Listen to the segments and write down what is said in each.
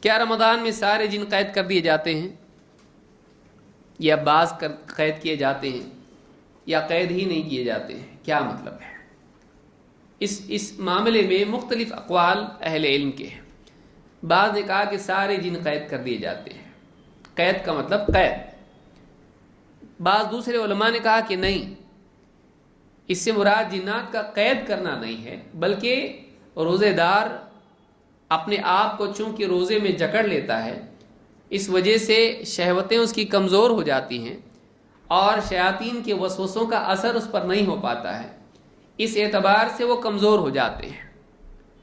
کیا رمضان میں سارے جن قید کر دیے جاتے ہیں یا بعض قید کیے جاتے ہیں یا قید ہی نہیں کیے جاتے ہیں؟ کیا مطلب ہے؟ اس معاملے میں مختلف اقوال اہل علم کے ہیں۔ بعض نے کہا کہ سارے جن قید کر دیے جاتے ہیں، قید کا مطلب قید۔ بعض دوسرے علماء نے کہا کہ نہیں، اس سے مراد جنات کا قید کرنا نہیں ہے، بلکہ روزے دار اپنے آپ کو چونکہ روزے میں جکڑ لیتا ہے، اس وجہ سے شہوتیں اس کی کمزور ہو جاتی ہیں اور شیاطین کے وسوسوں کا اثر اس پر نہیں ہو پاتا ہے، اس اعتبار سے وہ کمزور ہو جاتے ہیں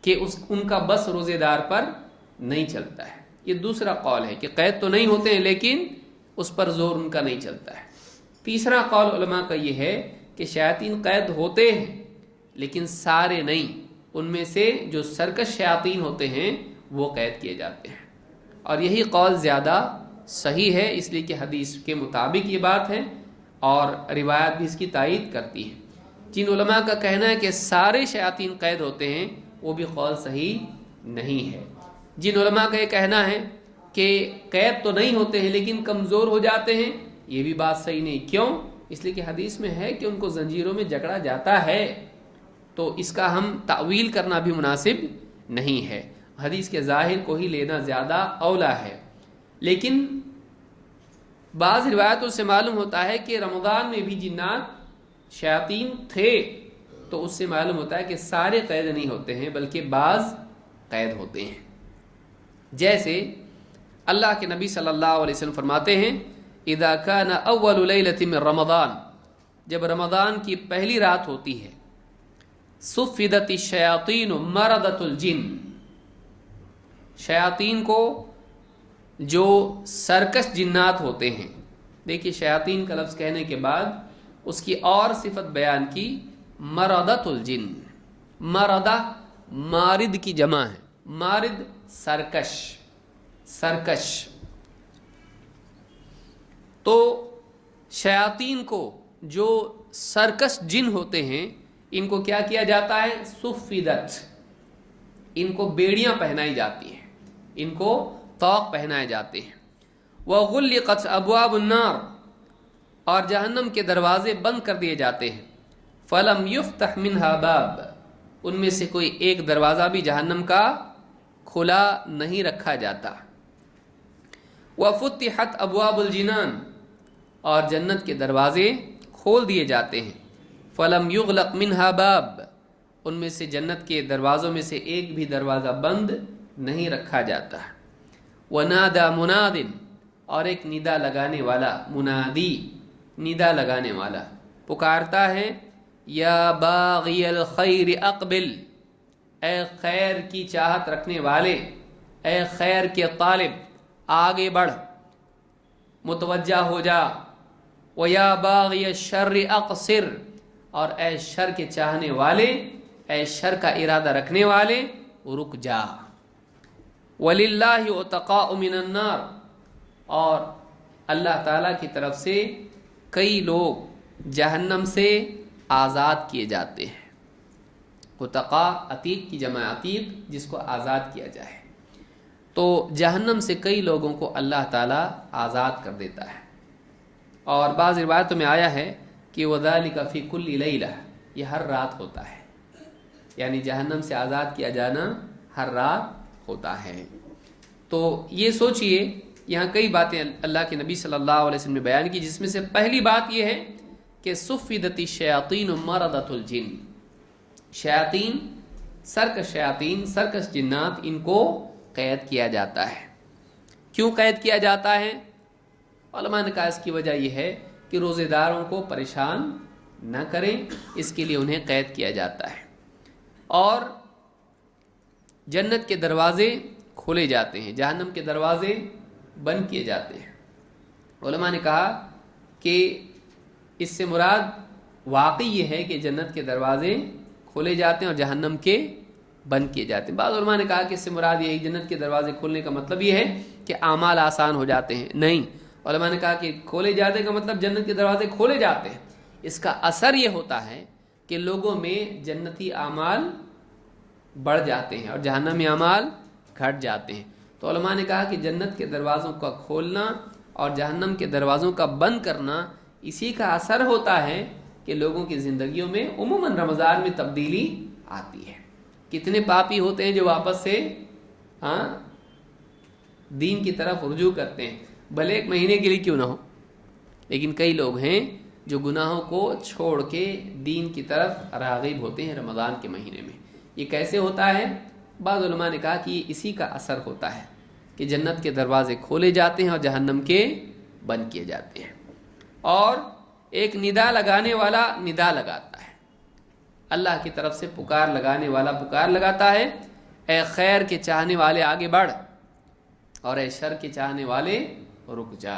کہ ان کا بس روزے دار پر نہیں چلتا ہے۔ یہ دوسرا قول ہے کہ قید تو نہیں ہوتے ہیں لیکن اس پر زور ان کا نہیں چلتا ہے۔ تیسرا قول علماء کا یہ ہے کہ شیاطین قید ہوتے ہیں لیکن سارے نہیں، ان میں سے جو سرکش شیاطین ہوتے ہیں وہ قید کیے جاتے ہیں، اور یہی قول زیادہ صحیح ہے، اس لیے کہ حدیث کے مطابق یہ بات ہے اور روایت بھی اس کی تائید کرتی ہے۔ جن علماء کا کہنا ہے کہ سارے شیاطین قید ہوتے ہیں وہ بھی قول صحیح نہیں ہے۔ جن علماء کا یہ کہنا ہے کہ قید تو نہیں ہوتے ہیں لیکن کمزور ہو جاتے ہیں، یہ بھی بات صحیح نہیں۔ کیوں؟ اس لیے کہ حدیث میں ہے کہ ان کو زنجیروں میں جکڑا جاتا ہے، تو اس کا ہم تعویل کرنا بھی مناسب نہیں ہے، حدیث کے ظاہر کو ہی لینا زیادہ اولا ہے۔ لیکن بعض روایتوں سے معلوم ہوتا ہے کہ رمضان میں بھی جنات شیاطین تھے، تو اس سے معلوم ہوتا ہے کہ سارے قید نہیں ہوتے ہیں بلکہ بعض قید ہوتے ہیں۔ جیسے اللہ کے نبی صلی اللہ علیہ وسلم فرماتے ہیں اذا كان اول لیلۃ من رمضان، جب رمضان کی پہلی رات ہوتی ہے، صفدت الشیاطین مردۃ الجن، شیاطین کو جو سرکش جنات ہوتے ہیں، دیکھیے شیاطین کا لفظ کہنے کے بعد اس کی اور صفت بیان کی، مردۃ الجن۔ مردہ مارد کی جمع ہے، مارد سرکش، سرکش۔ تو شیاطین کو جو سرکش جن ہوتے ہیں ان کو کیا کیا جاتا ہے؟ صفدت، ان کو بیڑیاں پہنائی جاتی ہیں، ان کو طوق پہنائے جاتے ہیں۔ وغلقت ابواب النار، اور جہنم کے دروازے بند کر دیے جاتے ہیں۔ فلم یفتح منها باب، ان میں سے کوئی ایک دروازہ بھی جہنم کا کھلا نہیں رکھا جاتا۔ وفتحت ابواب الجنان، اور جنت کے دروازے کھول دیے جاتے ہیں۔ فلم یغلق منها باب، ان میں سے جنت کے دروازوں میں سے ایک بھی دروازہ بند نہیں رکھا جاتا۔ ونادى مناد، اور ایک ندا لگانے والا، منادی ندا لگانے والا پکارتا ہے، یا باغی الخیر اقبل، اے خیر کی چاہت رکھنے والے، اے خیر کے طالب آگے بڑھ، متوجہ ہو جا۔ ویا باغی الشر اقصر، اور اے شر کے چاہنے والے، اے شر کا ارادہ رکھنے والے رک جا۔ وَلِلَّهِ عُتَقَاءُ مِنَ النَّارِ، اور اللہ تعالیٰ کی طرف سے کئی لوگ جہنم سے آزاد کیے جاتے ہیں۔ عتقاء عتیق کی جمع عتیق، جس کو آزاد کیا جائے، تو جہنم سے کئی لوگوں کو اللہ تعالیٰ آزاد کر دیتا ہے۔ اور بعض روایتوں میں آیا ہے کہ وَذَلِكَ فِي كُلِّ لَيْلَةٍ، یہ ہر رات ہوتا ہے، یعنی جہنم سے آزاد کیا جانا ہر رات ہوتا ہے۔ تو یہ سوچئے، یہاں کئی باتیں اللہ کے نبی صلی اللہ علیہ وسلم نے بیان کی، جس میں سے پہلی بات یہ ہے کہ صفدت الشیاطین مردۃ الجن، شیاطین، سرکش جنات، ان کو قید کیا جاتا ہے۔ کیوں قید کیا جاتا ہے؟ علماء نے کہا اس کی وجہ یہ ہے کہ روزے داروں کو پریشان نہ کریں، اس کے لیے انہیں قید کیا جاتا ہے۔ اور جنت کے دروازے کھولے جاتے ہیں، جہنم کے دروازے بند کیے جاتے ہیں۔ علماء نے کہا کہ اس سے مراد واقعی یہ ہے کہ جنت کے دروازے کھولے جاتے ہیں اور جہنم کے بند کیے جاتے ہیں۔ بعض علماء نے کہا کہ اس سے مراد یہ ہے جنت کے دروازے کھولنے کا مطلب یہ ہے کہ اعمال آسان ہو جاتے ہیں، نہیں، علماء نے کہا کہ کھولے جاتے کا مطلب جنت کے دروازے کھولے جاتے ہیں، اس کا اثر یہ ہوتا ہے کہ لوگوں میں جنتی اعمال بڑھ جاتے ہیں اور جہنمی اعمال گھٹ جاتے ہیں۔ تو علماء نے کہا کہ جنت کے دروازوں کا کھولنا اور جہنم کے دروازوں کا بند کرنا اسی کا اثر ہوتا ہے کہ لوگوں کی زندگیوں میں عموماً رمضان میں تبدیلی آتی ہے. کتنے پاپی ہوتے ہیں جو واپس سے دین کی طرف رجوع کرتے ہیں، بھلے ایک مہینے کے لیے کیوں نہ ہو، لیکن کئی لوگ ہیں جو گناہوں کو چھوڑ کے دین کی طرف راغب ہوتے ہیں رمضان کے مہینے میں. یہ کیسے ہوتا ہے؟ بعض علماء نے کہا کہ یہ اسی کا اثر ہوتا ہے کہ جنت کے دروازے کھولے جاتے ہیں اور جہنم کے بند کیے جاتے ہیں. اور ایک ندا لگانے والا ندا لگاتا ہے، اللہ کی طرف سے پکار لگانے والا پکار لگاتا ہے، اے خیر کے چاہنے والے آگے بڑھ اور اے شر کے چاہنے والے رک جا.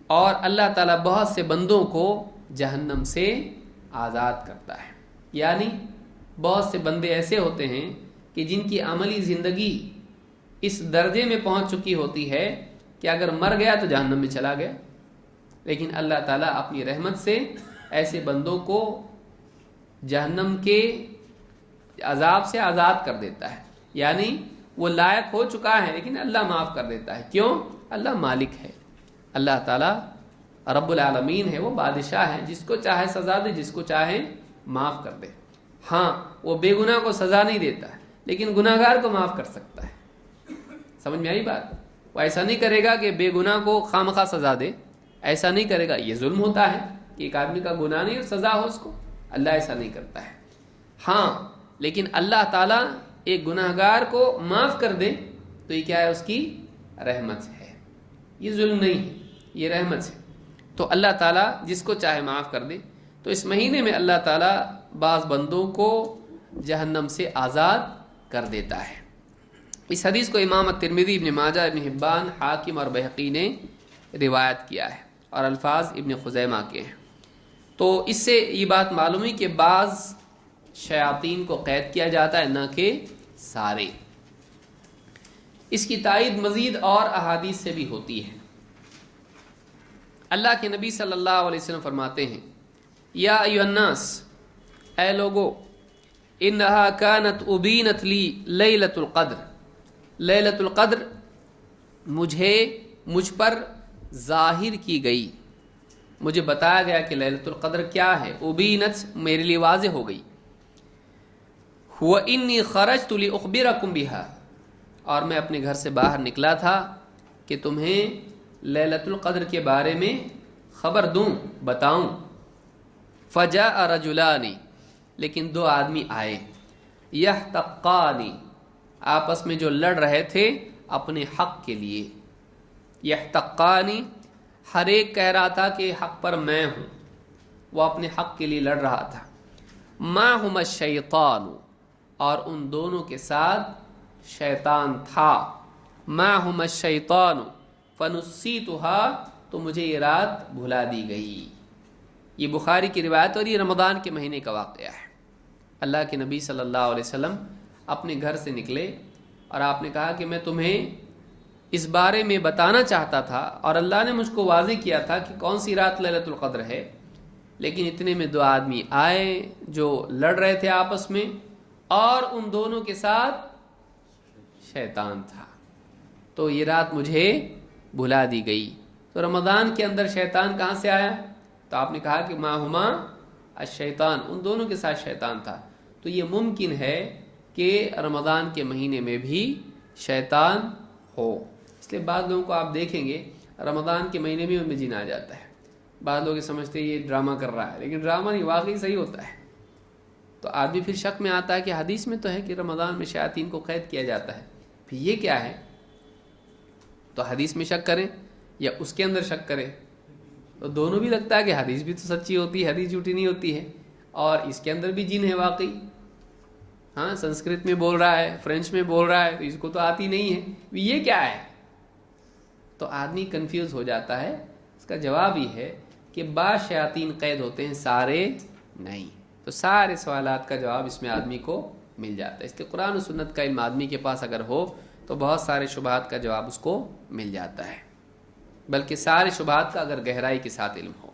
اور اللہ تعالیٰ بہت سے بندوں کو جہنم سے آزاد کرتا ہے. یعنی بہت سے بندے ایسے ہوتے ہیں کہ جن کی عملی زندگی اس درجے میں پہنچ چکی ہوتی ہے کہ اگر مر گیا تو جہنم میں چلا گیا، لیکن اللہ تعالیٰ اپنی رحمت سے ایسے بندوں کو جہنم کے عذاب سے آزاد کر دیتا ہے. یعنی وہ لائق ہو چکا ہے لیکن اللہ معاف کر دیتا ہے. کیوں؟ اللہ مالک ہے، اللہ تعالیٰ رب العالمین ہے، وہ بادشاہ ہے، جس کو چاہے سزا دے، جس کو چاہے معاف کر دے. ہاں وہ بے گناہ کو سزا نہیں دیتا لیکن گناہگار کو معاف کر سکتا ہے. سمجھ میں آئی بات؟ وہ ایسا نہیں کرے گا کہ بے گناہ کو خامخواہ سزا دے، ایسا نہیں کرے گا. یہ ظلم ہوتا ہے کہ ایک آدمی کا گناہ نہیں اور سزا ہو اس کو، اللہ ایسا نہیں کرتا ہے. ہاں لیکن اللہ تعالیٰ ایک گناہگار کو معاف کر دے تو یہ کیا ہے؟ اس کی رحمت ہے، یہ ظلم نہیں ہے، یہ رحمت ہے. تو اللہ تعالیٰ جس کو چاہے معاف کر دے. تو اس مہینے میں اللہ تعالیٰ بعض بندوں کو جہنم سے آزاد کر دیتا ہے. اس حدیث کو امام الترمذی، ابن ماجہ، ابن حبان، حاکم اور بہقی نے روایت کیا ہے اور الفاظ ابن خزیمہ کے ہیں. تو اس سے یہ بات معلوم ہے کہ بعض شیاطین کو قید کیا جاتا ہے، نہ کہ سارے. اس کی تائید مزید اور احادیث سے بھی ہوتی ہے. اللہ کے نبی صلی اللہ علیہ وسلم فرماتے ہیں، یا ایھا الناس، اے لوگو، انہا کانت ابینت لی لیلۃ القدر، لیلۃ القدر مجھ پر ظاہر کی گئی، مجھے بتایا گیا کہ لیلۃ القدر کیا ہے. ابینت میرے لیے واضح ہو گئی. وَإِنِّي خَرَجْتُ لِأُخْبِرَكُمْ بِهَا، اور میں اپنے گھر سے باہر نکلا تھا کہ تمہیں لیلۃ القدر کے بارے میں خبر دوں، بتاؤں. فَجَاءَ رَجُلَانِ، لیکن دو آدمی آئے، يَحْتَقَّانِ، آپس میں جو لڑ رہے تھے اپنے حق کے لیے. يَحْتَقَّانِ، ہر ایک کہہ رہا تھا کہ حق پر میں ہوں، وہ اپنے حق کے لیے لڑ رہا تھا. مَعَهُمَ الشَّيْطَانُ، اور ان دونوں کے ساتھ شیطان تھا. مَعَهُمَ الشَّيْطَانُ فَنُسِّيتُهَا، تو مجھے یہ رات بھلا دی گئی. یہ بخاری کی روایت اور یہ رمضان کے مہینے کا واقعہ ہے. اللہ کے نبی صلی اللہ علیہ وسلم اپنے گھر سے نکلے اور آپ نے کہا کہ میں تمہیں اس بارے میں بتانا چاہتا تھا اور اللہ نے مجھ کو واضح کیا تھا کہ کون سی رات لیلۃ القدر ہے، لیکن اتنے میں دو آدمی آئے جو لڑ رہے تھے آپس میں اور ان دونوں کے ساتھ شیطان تھا، تو یہ رات مجھے بھلا دی گئی. تو رمضان کے اندر شیطان کہاں سے آیا؟ تو آپ نے کہا کہ ماہما الشیطان، ان دونوں کے ساتھ شیطان تھا. تو یہ ممکن ہے کہ رمضان کے مہینے میں بھی شیطان ہو. اس لیے بعض لوگوں کو آپ دیکھیں گے رمضان کے مہینے میں ان میں جن آ جاتا ہے. بعض لوگ سمجھتے ہیں یہ ڈرامہ کر رہا ہے، لیکن ڈرامہ نہیں، واقعی صحیح ہوتا ہے. تو آدمی پھر شک میں آتا ہے کہ حدیث میں تو ہے کہ رمضان میں شیاطین کو قید کیا جاتا ہے، پھر یہ کیا ہے؟ تو حدیث میں شک کریں یا اس کے اندر شک کریں، تو دونوں بھی لگتا ہے کہ حدیث بھی تو سچی ہوتی ہے، حدیث جھوٹی نہیں ہوتی ہے، اور اس کے اندر بھی جن ہے واقعی. ہاں سنسکرت میں بول رہا ہے، فرینچ میں بول رہا ہے، تو اس کو تو آتی نہیں ہے، یہ کیا ہے؟ تو آدمی کنفیوز ہو جاتا ہے. اس کا جواب یہ ہے کہ بعض شیاطین قید ہوتے ہیں، سارے نہیں. تو سارے سوالات کا جواب اس میں آدمی کو مل جاتا ہے. اس لیے قرآن و سنت کا علم آدمی کے پاس اگر ہو تو بہت سارے شبہات کا جواب اس کو مل جاتا ہے، بلکہ سارے شبہات کا اگر گہرائی کے ساتھ علم ہو.